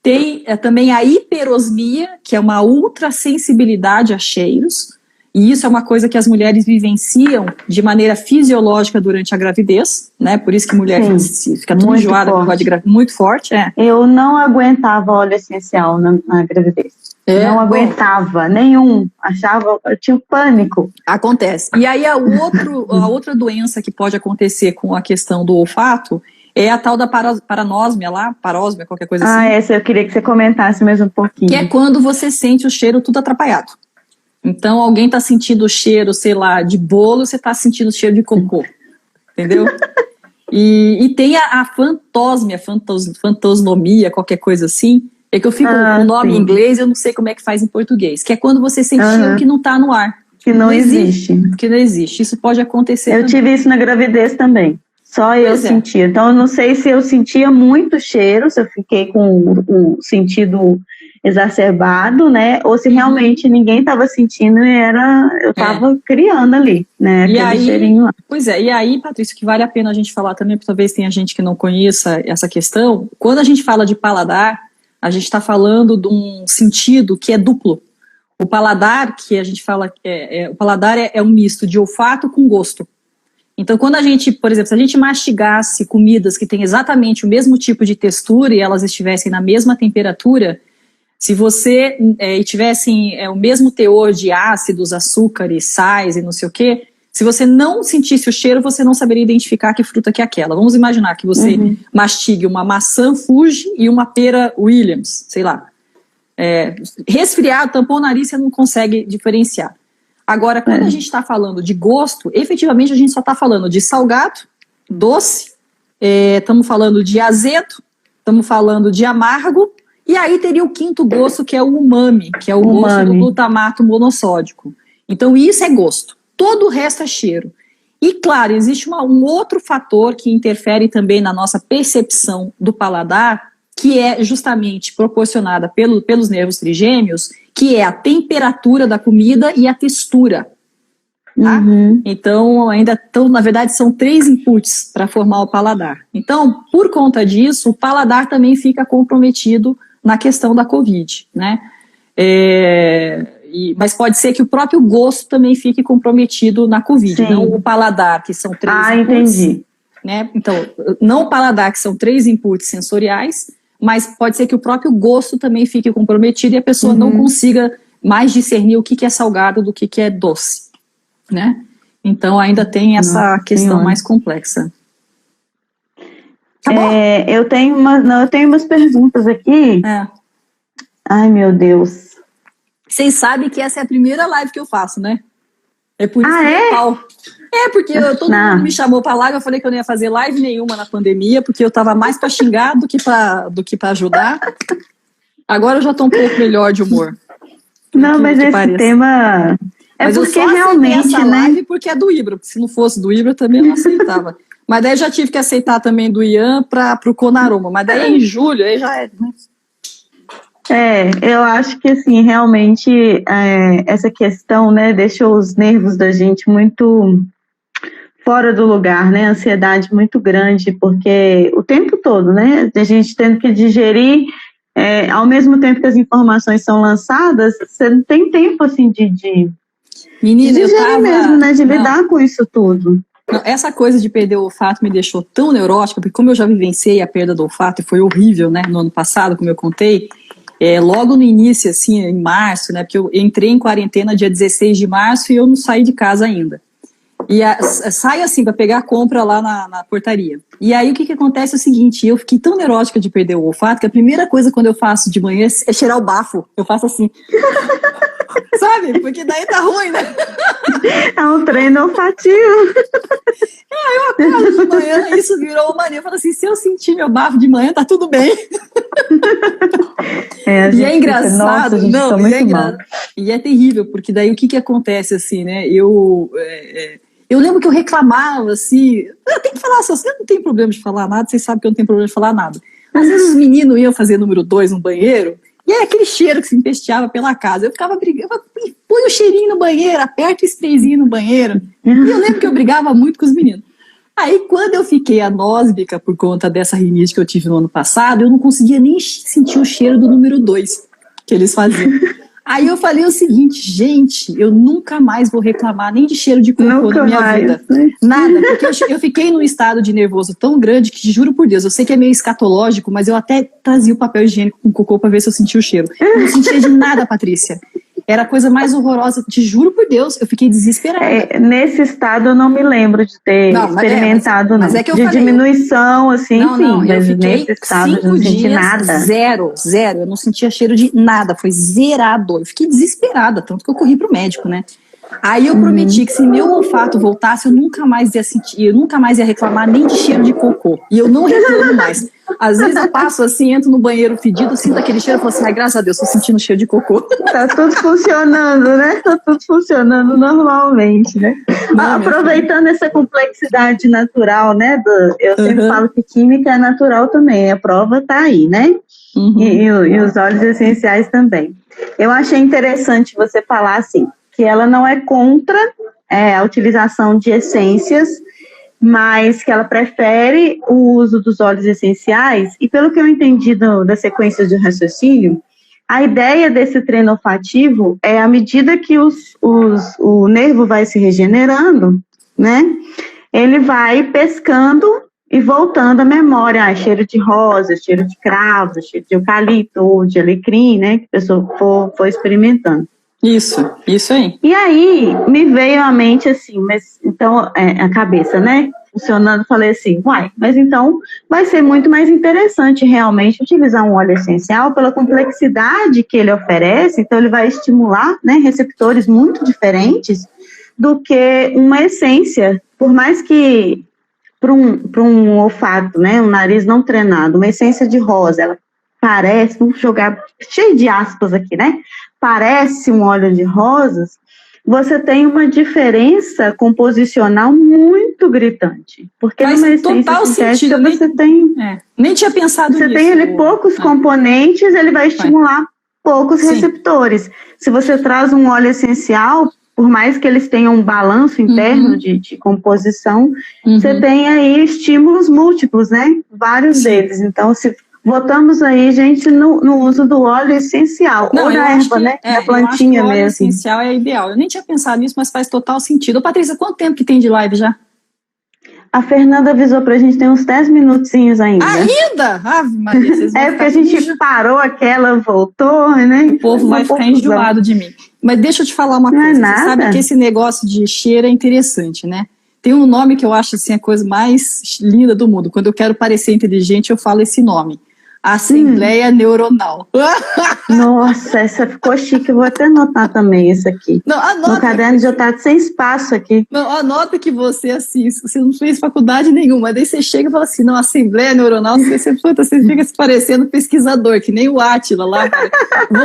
Tem também a hiperosmia, que é uma ultrassensibilidade a cheiros, e isso é uma coisa que as mulheres vivenciam de maneira fisiológica durante a gravidez, né? Por isso que mulher fica tudo enjoada, muito forte. Eu não aguentava óleo essencial na gravidez. Não aguentava nenhum. Eu tinha pânico. Acontece. E aí a outra doença que pode acontecer com a questão do olfato é a tal da paranósmia lá, parósmia, qualquer coisa assim. Essa eu queria que você comentasse mais um pouquinho. Que é quando você sente o cheiro tudo atrapalhado. Então, alguém está sentindo o cheiro, sei lá, de bolo, você está sentindo o cheiro de cocô, entendeu? E tem a fantosmia, qualquer coisa assim, é que eu fico com o nome em inglês, eu não sei como é que faz em português, que é quando você sente cheiro que não está no ar. Que não existe. Que não existe, isso pode acontecer Eu tive isso na gravidez também, só eu sentia. Então, eu não sei se eu sentia muito cheiro, se eu fiquei com o sentido exacerbado, né? Ou se realmente ninguém estava sentindo e eu estava criando ali, né? Aquele cheirinho lá. Pois é, e aí, Patrícia, que vale a pena a gente falar também, porque talvez tenha gente que não conheça essa questão, quando a gente fala de paladar, a gente está falando de um sentido que é duplo. O paladar, que a gente fala, o paladar é um misto de olfato com gosto. Então, quando a gente, por exemplo, se a gente mastigasse comidas que têm exatamente o mesmo tipo de textura e elas estivessem na mesma temperatura, Se você tivesse o mesmo teor de ácidos, açúcares, sais e não sei o quê, se você não sentisse o cheiro, você não saberia identificar que fruta que é aquela. Vamos imaginar que você mastigue uma maçã Fuji e uma pera Williams, sei lá. Resfriado, tampou o nariz, você não consegue diferenciar. Agora, quando a gente está falando de gosto, efetivamente a gente só está falando de salgado, doce, estamos falando de azedo, estamos falando de amargo, e aí teria o quinto gosto, que é o umami, que é o gosto do glutamato monossódico. Então, isso é gosto. Todo o resto é cheiro. E, claro, existe um outro fator que interfere também na nossa percepção do paladar, que é justamente proporcionada pelos nervos trigêmeos, que é a temperatura da comida e a textura. Tá? Então, na verdade, são 3 inputs para formar o paladar. Então, por conta disso, o paladar também fica comprometido na questão da Covid, né? Mas pode ser que o próprio gosto também fique comprometido na Covid. Sim. Não o paladar, que são 3 inputs. Entendi. Né? Então, não o paladar, que são 3 inputs sensoriais, mas pode ser que o próprio gosto também fique comprometido e a pessoa não consiga mais discernir o que é salgado do que é doce, né? Então, ainda tem essa questão mais complexa. Tá bom? Eu tenho umas perguntas aqui. Ai, meu Deus. Vocês sabem que essa é a primeira live que eu faço, né? É por isso que porque todo mundo me chamou pra live, eu falei que eu não ia fazer live nenhuma na pandemia, porque eu tava mais pra xingar do que pra ajudar. Agora eu já tô um pouco melhor de humor. Não, mas esse tema... Mas porque eu só realmente, essa live porque é do Ibra, porque se não fosse do Ibra eu também não aceitava. Mas daí eu já tive que aceitar também do Ian pro Conaroma, mas daí em julho, aí já é... Eu acho que, assim, realmente, essa questão, né, deixou os nervos da gente muito fora do lugar, né, ansiedade muito grande, porque o tempo todo, né, a gente tendo que digerir, ao mesmo tempo que as informações são lançadas, você não tem tempo, assim, de Menina, eu tava... mesmo, né, de lidar com isso tudo. Não, essa coisa de perder o olfato me deixou tão neurótica, porque como eu já vivenciei a perda do olfato, e foi horrível, né, no ano passado, como eu contei, logo no início, assim, em março, né, porque eu entrei em quarentena dia 16 de março e eu não saí de casa ainda. E saio assim para pegar a compra lá na portaria. E aí o que acontece é o seguinte, eu fiquei tão neurótica de perder o olfato que a primeira coisa quando eu faço de manhã é cheirar o bafo. Eu faço assim. Sabe? Porque daí tá ruim, né? É um treino olfativo. Eu acordo de manhã, isso virou uma mania. Eu falo assim, se eu sentir meu bafo de manhã, tá tudo bem. E é engraçado, e é terrível, porque daí o que acontece assim, né? Eu lembro que eu reclamava assim, eu tenho que falar assim, eu não tenho problema de falar nada, vocês sabem que eu não tenho problema de falar nada. Às vezes os meninos iam fazer número 2 no banheiro, e é aquele cheiro que se empesteava pela casa. Eu ficava brigando, põe o cheirinho no banheiro, aperta o sprayzinho no banheiro. E eu lembro que eu brigava muito com os meninos. Aí, quando eu fiquei anósbica por conta dessa rinite que eu tive no ano passado, eu não conseguia nem sentir o cheiro do número 2 que eles faziam. Aí eu falei o seguinte, gente, eu nunca mais vou reclamar nem de cheiro de cocô na minha vida. Né? Nada, porque eu fiquei num estado de nervoso tão grande que, juro por Deus, eu sei que é meio escatológico, mas eu até trazia o papel higiênico com cocô pra ver se eu sentia o cheiro. Eu não sentia de nada, Patrícia. Era a coisa mais horrorosa, te juro por Deus, eu fiquei desesperada. Nesse estado eu não me lembro de ter experimentado, mas é que eu de falei, diminuição, assim, não, mas eu fiquei nesse estado 5 eu não senti dias, nada. Zero, eu não sentia cheiro de nada, foi zerado. Eu fiquei desesperada, tanto que eu corri pro médico, né? Aí eu prometi que se meu olfato voltasse, eu nunca mais ia sentir, eu nunca mais ia reclamar nem de cheiro de cocô. E eu não reclamo mais. Às vezes eu passo assim, entro no banheiro fedido, sinto aquele cheiro e falo assim, ai, graças a Deus, tô sentindo cheiro de cocô. Tá tudo funcionando, né? Tá tudo funcionando normalmente, né? Aproveitando essa complexidade natural, né? Eu sempre falo que química é natural também, a prova tá aí, né? E os óleos essenciais também. Eu achei interessante você falar assim, que ela não é contra a utilização de essências, mas que ela prefere o uso dos óleos essenciais, e pelo que eu entendi da sequência de raciocínio, a ideia desse treino olfativo é à medida que o nervo vai se regenerando, né, ele vai pescando e voltando à memória, cheiro de rosa, cheiro de cravo, cheiro de eucalipto ou de alecrim, né, que a pessoa for experimentando. Isso aí. E aí me veio à mente assim, mas então a cabeça, né, funcionando, falei assim, mas então vai ser muito mais interessante realmente utilizar um óleo essencial pela complexidade que ele oferece, então ele vai estimular, né, receptores muito diferentes do que uma essência, por mais que para um olfato, né, um nariz não treinado, uma essência de rosa, ela parece, vamos jogar cheio de aspas aqui, né, parece um óleo de rosas, você tem uma diferença composicional muito gritante. Porque faz numa essência total sintética sentido, você tem... nem tinha pensado nisso. Você tem ali poucos componentes, ele vai estimular poucos receptores. Se você traz um óleo essencial, por mais que eles tenham um balanço interno de composição, você tem aí estímulos múltiplos, né? Vários deles. Então, se voltamos aí, gente, no uso do óleo essencial. Ou da erva, né? Da plantinha mesmo. O óleo essencial é ideal. Eu nem tinha pensado nisso, mas faz total sentido. Ô, Patrícia, quanto tempo que tem de live já? A Fernanda avisou pra gente, tem uns 10 minutinhos ainda. Ainda? Ave Maria, vocês vão porque a gente parou aquela, voltou, né? O povo vai ficar enjoado de mim. Mas deixa eu te falar uma coisa. Você sabe que esse negócio de cheiro é interessante, né? Tem um nome que eu acho assim, a coisa mais linda do mundo. Quando eu quero parecer inteligente, eu falo esse nome. Assembleia Neuronal. Nossa, essa ficou chique. Eu vou até anotar também isso aqui. Não, anota. No caderno já tá sem espaço aqui. Não, anota que você, assim, você não fez faculdade nenhuma. Daí você chega e fala assim, não, Assembleia Neuronal, você fica se parecendo pesquisador, que nem o Átila lá.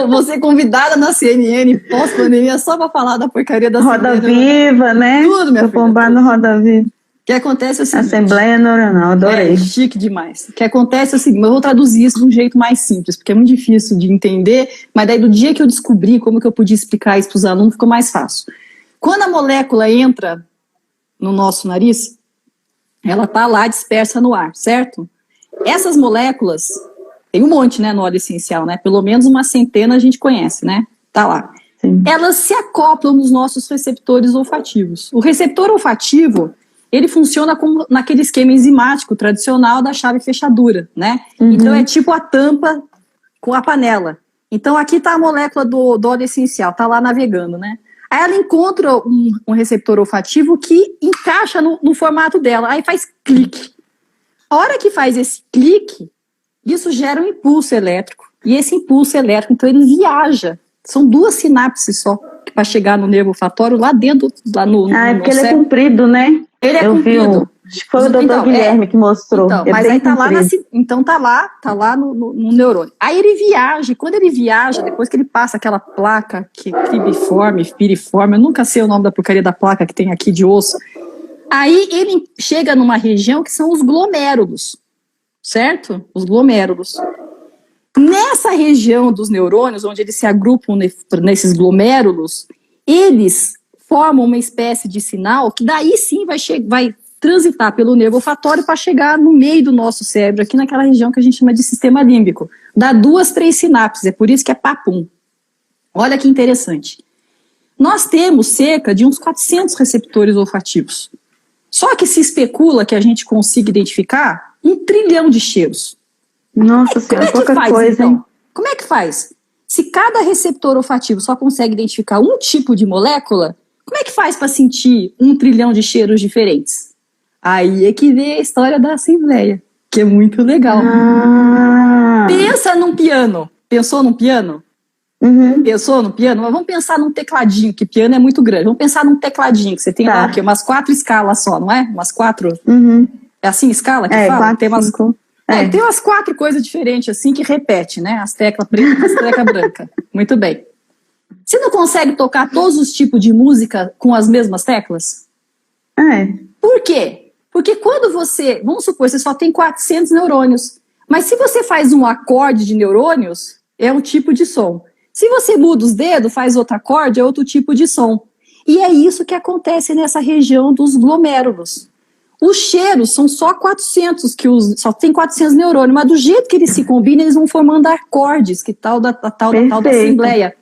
Você convidada na CNN, pós-pandemia, só pra falar da porcaria da Roda Viva, né? Tudo, minha filha. Bombar no Roda Viva. O que acontece é o seguinte... Assembleia Neuronal, adorei. É chique demais. O que acontece é o seguinte, eu vou traduzir isso de um jeito mais simples, porque é muito difícil de entender, mas daí do dia que eu descobri como que eu podia explicar isso para os alunos, ficou mais fácil. Quando a molécula entra no nosso nariz, ela está lá dispersa no ar, certo? Essas moléculas, tem um monte, né, no óleo essencial, né? Pelo menos uma centena a gente conhece, né? Tá lá. Sim. Elas se acoplam nos nossos receptores olfativos. O receptor olfativo... ele funciona como naquele esquema enzimático tradicional da chave fechadura, né? Então é tipo a tampa com a panela. Então aqui está a molécula do óleo essencial, está lá navegando, né? Aí ela encontra um receptor olfativo que encaixa no formato dela, aí faz clique. A hora que faz esse clique, isso gera um impulso elétrico. E esse impulso elétrico, então ele viaja. São 2 sinapses só para chegar no nervo olfatório lá dentro, lá no porque ele é comprido, né? Ele é comprido. Acho que foi o doutor Guilherme que mostrou. Então, mas aí tá lá, no neurônio. Aí ele viaja, e quando ele viaja, depois que ele passa aquela placa piriforme, eu nunca sei o nome da porcaria da placa que tem aqui de osso, aí ele chega numa região que são os glomérulos, certo? Os glomérulos. Nessa região dos neurônios, onde eles se agrupam nesses glomérulos, eles formam uma espécie de sinal que daí sim vai transitar pelo nervo olfatório para chegar no meio do nosso cérebro, aqui naquela região que a gente chama de sistema límbico. Dá 2, 3 sinapses, é por isso que é papum. Olha que interessante. Nós temos cerca de uns 400 receptores olfativos. Só que se especula que a gente consiga identificar 1 trilhão de cheiros. Nossa senhora, pouca coisa, hein? Como é que faz? Se cada receptor olfativo só consegue identificar um tipo de molécula, como é que faz para sentir 1 trilhão de cheiros diferentes? Aí é que vem a história da Assembleia, que é muito legal. Pensa num piano. Pensou num piano? Pensou no piano? Mas vamos pensar num tecladinho, que piano é muito grande. Vamos pensar num tecladinho, que você tem lá o quê? Umas 4 escalas só, não é? Umas 4? É assim escala que fala? 4, tem umas... 5. Tem umas 4 coisas diferentes assim que repete, né? As teclas pretas e as teclas brancas. Muito bem. Você não consegue tocar todos os tipos de música com as mesmas teclas? Por quê? Porque quando vamos supor, você só tem 400 neurônios, mas se você faz um acorde de neurônios, é um tipo de som. Se você muda os dedos, faz outro acorde, é outro tipo de som. E é isso que acontece nessa região dos glomérulos. Os cheiros são só 400, só tem 400 neurônios, mas do jeito que eles se combinam, eles vão formando acordes, que tal da Assembleia.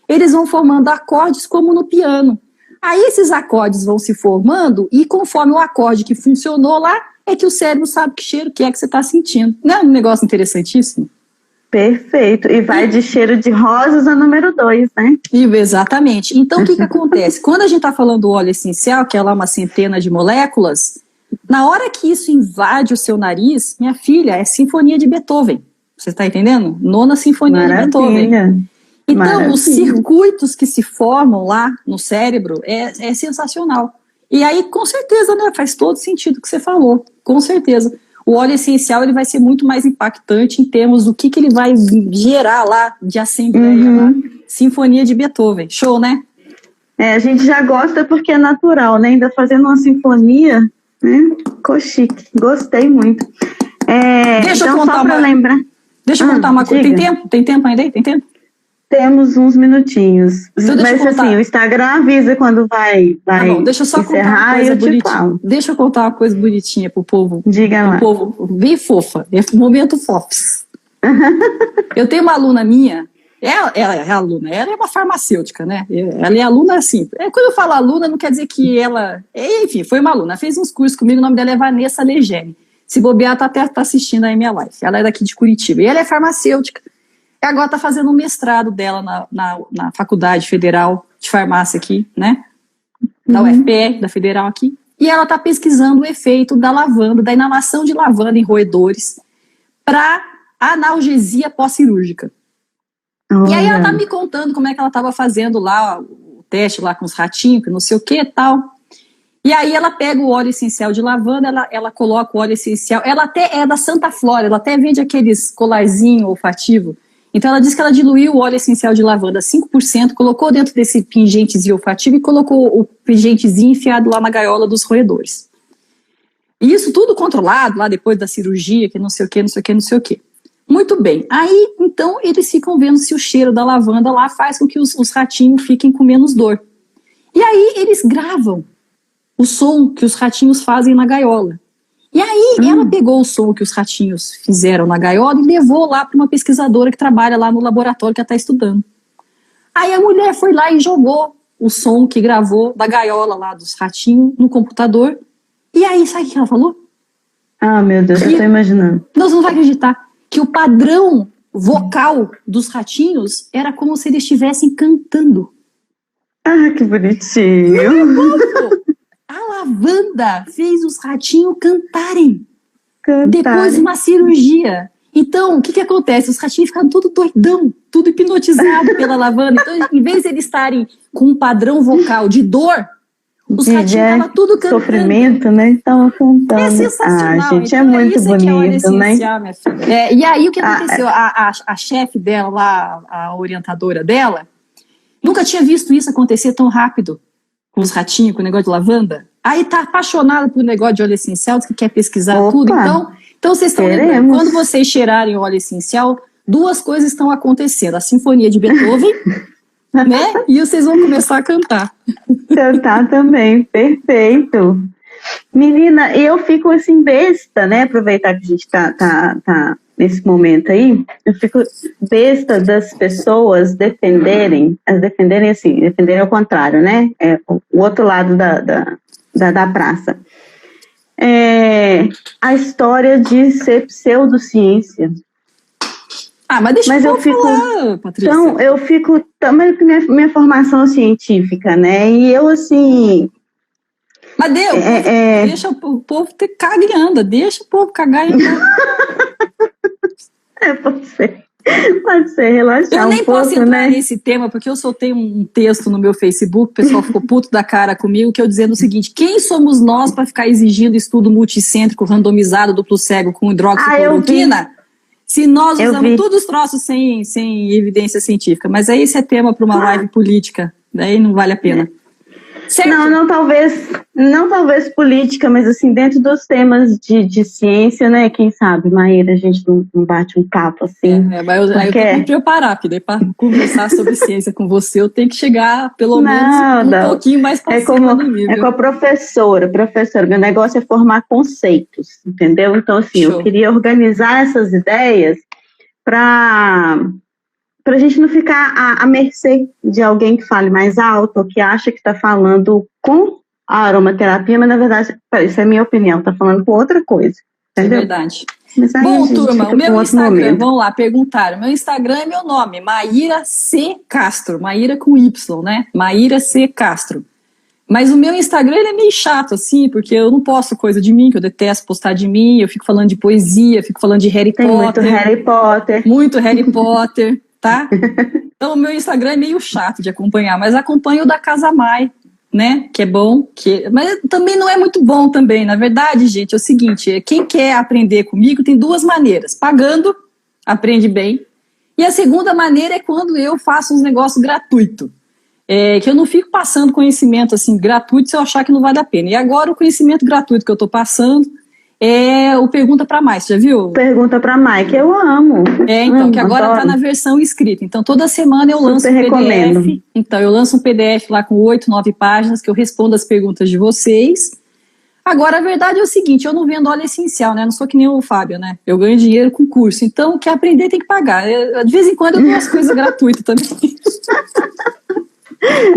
Eles vão formando acordes como no piano. Aí esses acordes vão se formando e conforme o acorde que funcionou lá, é que o cérebro sabe que cheiro que é que você está sentindo. Não é um negócio interessantíssimo? Perfeito. E vai de cheiro de rosas a número 2, né? Exatamente. Então, o que acontece? Quando a gente está falando do óleo essencial, que é lá uma centena de moléculas, na hora que isso invade o seu nariz, minha filha, é Sinfonia de Beethoven. Você está entendendo? Nona Sinfonia de Beethoven. Então, os circuitos que se formam lá no cérebro é sensacional. E aí, com certeza, né, faz todo sentido o que você falou, com certeza. O óleo essencial ele vai ser muito mais impactante em termos do que ele vai gerar lá de assembleia, lá. Sinfonia de Beethoven. Show, né? A gente já gosta porque é natural, né? Ainda fazendo uma sinfonia, né? Ficou chique. Gostei muito. Deixa então, eu contar só para lembrar. Deixa eu contar uma coisa. Tem tempo? Tem tempo ainda aí? Tem tempo? Temos uns minutinhos. Então, mas assim, o Instagram avisa quando vai tá bom, deixa eu só encerrar, contar uma coisa bonitinha. falo. Deixa eu contar uma coisa bonitinha pro povo. Diga lá. Povo bem fofa. É momento fofs. Eu tenho uma aluna minha, ela é aluna, ela é uma farmacêutica, né? Ela é aluna assim. Quando eu falo aluna, não quer dizer que ela... Enfim, foi uma aluna. Ela fez uns cursos comigo, o nome dela é Vanessa Legene. Se bobear, tá assistindo aí minha live. Ela é daqui de Curitiba. E ela é farmacêutica. E agora está fazendo um mestrado dela na Faculdade Federal de Farmácia aqui, né? Da UFPR, da Federal aqui. E ela está pesquisando o efeito da lavanda, da inalação de lavanda em roedores para analgesia pós-cirúrgica. E aí ela está me contando como é que ela estava fazendo lá o teste lá com os ratinhos, que não sei o que e tal. E aí ela pega o óleo essencial de lavanda, ela coloca o óleo essencial, ela até é da Santa Flora, ela até vende aqueles colarzinho olfativo. Então ela disse que ela diluiu o óleo essencial de lavanda 5%, colocou dentro desse pingentezinho olfativo e colocou o pingentezinho enfiado lá na gaiola dos roedores. E isso tudo controlado lá depois da cirurgia, que não sei o que, não sei o que, não sei o que. Muito bem. Aí, então, eles ficam vendo se o cheiro da lavanda lá faz com que os ratinhos fiquem com menos dor. E aí eles gravam o som que os ratinhos fazem na gaiola. E aí ela pegou o som que os ratinhos fizeram na gaiola e levou lá para uma pesquisadora que trabalha lá no laboratório que ela está estudando. Aí a mulher foi lá e jogou o som que gravou da gaiola lá dos ratinhos no computador. E aí, sabe o que ela falou? Ah, meu Deus, eu tô imaginando. Não, você não vai acreditar. Que o padrão vocal dos ratinhos era como se eles estivessem cantando. Ah, que bonitinho. A lavanda fez os ratinhos cantarem. Depois de uma cirurgia. Então, o que acontece? Os ratinhos ficaram tudo doidão, tudo hipnotizado pela lavanda. Então, em vez de eles estarem com um padrão vocal de dor, os ratinhos estavam tudo cantando. Sofrimento, né? Estavam cantando. É sensacional. Gente, então, é muito bonito, né? Minha filha. E aí, o que aconteceu? A chefe dela lá, a orientadora dela, nunca tinha visto isso acontecer tão rápido com os ratinhos, com o negócio de lavanda. Aí tá apaixonada por negócio de óleo essencial, que quer pesquisar tudo. Então vocês estão lembrando, quando vocês cheirarem óleo essencial, duas coisas estão acontecendo. A Sinfonia de Beethoven, né? E vocês vão começar a cantar. Cantar também, perfeito. Menina, eu fico assim besta, né? Aproveitar que a gente tá nesse momento aí, eu fico besta das pessoas defenderem ao contrário, né? O outro lado da praça. A história de ser pseudociência. Mas eu fico falar, Patrícia. Então, eu fico também com minha formação científica, né? E eu, assim... Mas deixa o povo ter caga e anda. Deixa o povo cagar e andar. Pode ser, relaxar eu nem um pouco, posso entrar né? nesse tema, porque eu soltei um texto no meu Facebook, o pessoal ficou puto da cara comigo, que eu dizendo o seguinte: quem somos nós para ficar exigindo estudo multicêntrico, randomizado, duplo cego com hidroxicloroquina, se nós usamos todos os troços sem evidência científica? Mas aí esse é tema para uma live política, daí não vale a pena. Certo? Não talvez política, mas assim, dentro dos temas de ciência, né, quem sabe, Maíra, a gente não bate um papo assim. Mas eu tenho que me preparar, porque para conversar sobre ciência com você, eu tenho que chegar pelo menos um pouquinho mais para cima do nível. É com a professora, meu negócio é formar conceitos, entendeu? Então, assim, eu queria organizar essas ideias para a gente não ficar à mercê de alguém que fale mais alto ou que acha que está falando com a aromaterapia, mas na verdade, isso é minha opinião, tá falando com outra coisa. Entendeu? É verdade. Bom, turma, o meu Instagram, vamos lá, perguntaram. Meu Instagram é meu nome, Maíra C. Castro, Maíra com Y, né? Maíra C. Castro. Mas o meu Instagram ele é meio chato, assim, porque eu não posto coisa de mim, que eu detesto postar de mim, eu fico falando de poesia, fico falando de Harry Potter. Muito Harry Potter. Muito Harry Potter, tá? Então o meu Instagram é meio chato de acompanhar, mas acompanho o da Casa Mai, né, que é bom, mas também não é muito bom também. Na verdade, gente, é o seguinte, quem quer aprender comigo tem duas maneiras, pagando, aprende bem, e a segunda maneira é quando eu faço uns negócios gratuitos, que eu não fico passando conhecimento assim, gratuito se eu achar que não vale a pena. E agora o conhecimento gratuito que eu estou passando é o Pergunta pra Mai, você já viu? Pergunta pra Mai, que eu amo. Então, que agora está na versão escrita. Então, toda semana eu lanço um PDF. Recomendo. Então, eu lanço um PDF lá com 8, 9 páginas, que eu respondo as perguntas de vocês. Agora, a verdade é o seguinte, eu não vendo óleo essencial, né? Não sou que nem o Fábio, né? Eu ganho dinheiro com curso. Então, quer aprender tem que pagar. De vez em quando eu dou as coisas gratuitas também.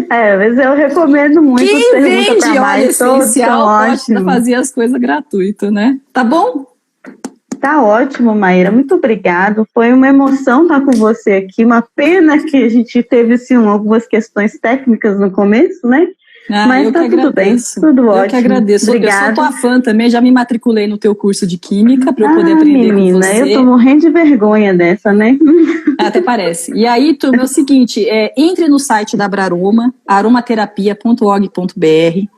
Mas eu recomendo muito. Quem vende óleo essencial pode fazer as coisas gratuitas, né? Tá bom? Tá ótimo, Maíra. Muito obrigado. Foi uma emoção estar com você aqui. Uma pena que a gente teve assim, algumas questões técnicas no começo, né? Mas tá tudo bem, tudo ótimo. Eu que agradeço. Obrigada. Eu sou tua fã também, já me matriculei no teu curso de Química para eu poder aprender menina, com você. Eu tô morrendo de vergonha dessa, né? Até parece. E aí, turma, é o seguinte, entre no site da Abraroma, aromaterapia.org.br,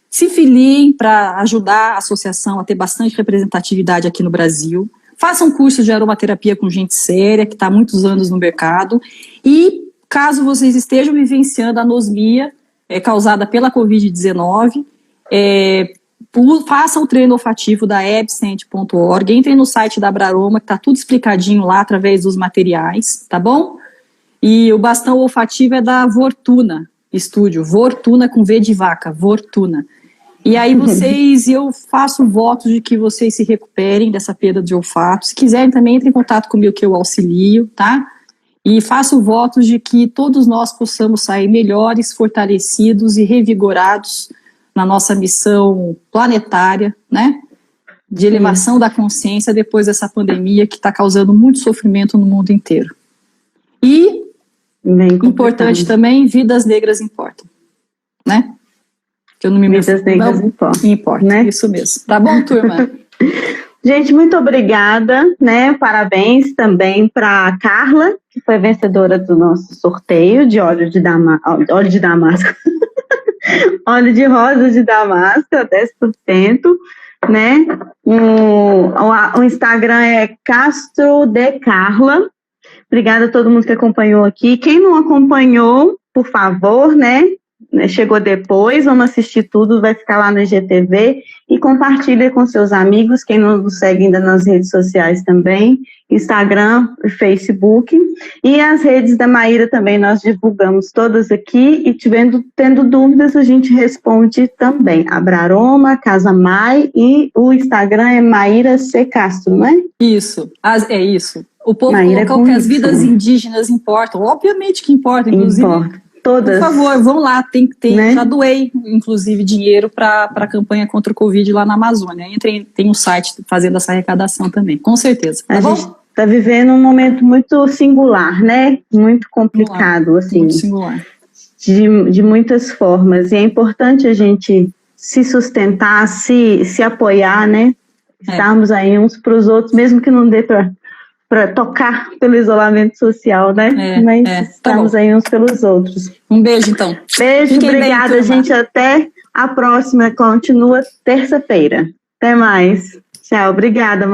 se filiem para ajudar a associação a ter bastante representatividade aqui no Brasil, façam curso de aromaterapia com gente séria, que está há muitos anos no mercado, e caso vocês estejam vivenciando a anosmia, causada pela Covid-19, façam o treino olfativo da absent.org, entrem no site da Abraroma, que está tudo explicadinho lá através dos materiais, tá bom? E o bastão olfativo é da Vortuna Estúdio, Vortuna com V de vaca, Vortuna. E aí eu faço votos de que vocês se recuperem dessa perda de olfato. Se quiserem também, entre em contato comigo que eu auxilio, tá? E faço votos de que todos nós possamos sair melhores, fortalecidos e revigorados na nossa missão planetária, né? De elevação da consciência depois dessa pandemia que está causando muito sofrimento no mundo inteiro. E, importante também, vidas negras importam, né? Que eu não me Vidas negras importa, né? Isso mesmo. Tá bom, turma? Gente, muito obrigada, né? Parabéns também para a Carla, que foi vencedora do nosso sorteio de óleo de damasco. Óleo de rosa de damasco, 10%, né? O Instagram é Castro de Carla. Obrigada a todo mundo que acompanhou aqui. Quem não acompanhou, por favor, né? Chegou depois, vamos assistir tudo, vai ficar lá no IGTV e compartilha com seus amigos, quem não nos segue ainda nas redes sociais também, Instagram e Facebook, e as redes da Maíra também nós divulgamos todas aqui, e tendo dúvidas a gente responde também, Abraroma, Casa Mai, e o Instagram é Maíra C. Castro, não é? Isso, é isso. O povo colocou que as vidas indígenas importam, obviamente que importam, inclusive. Importa. Todas. Por favor, vão lá, tem, né? Já doei, inclusive, dinheiro para a campanha contra o Covid lá na Amazônia. Tem um site fazendo essa arrecadação também, com certeza. Tá bom? Gente está vivendo um momento muito singular, né? Muito complicado, assim. Muito singular. De muitas formas. E é importante a gente se sustentar, se apoiar, né? Estarmos aí uns para os outros, mesmo que não dê para tocar pelo isolamento social, né? Mas estamos aí uns pelos outros. Um beijo, então. Beijo, obrigada, gente. Até a próxima. Continua terça-feira. Até mais. Tchau, obrigada.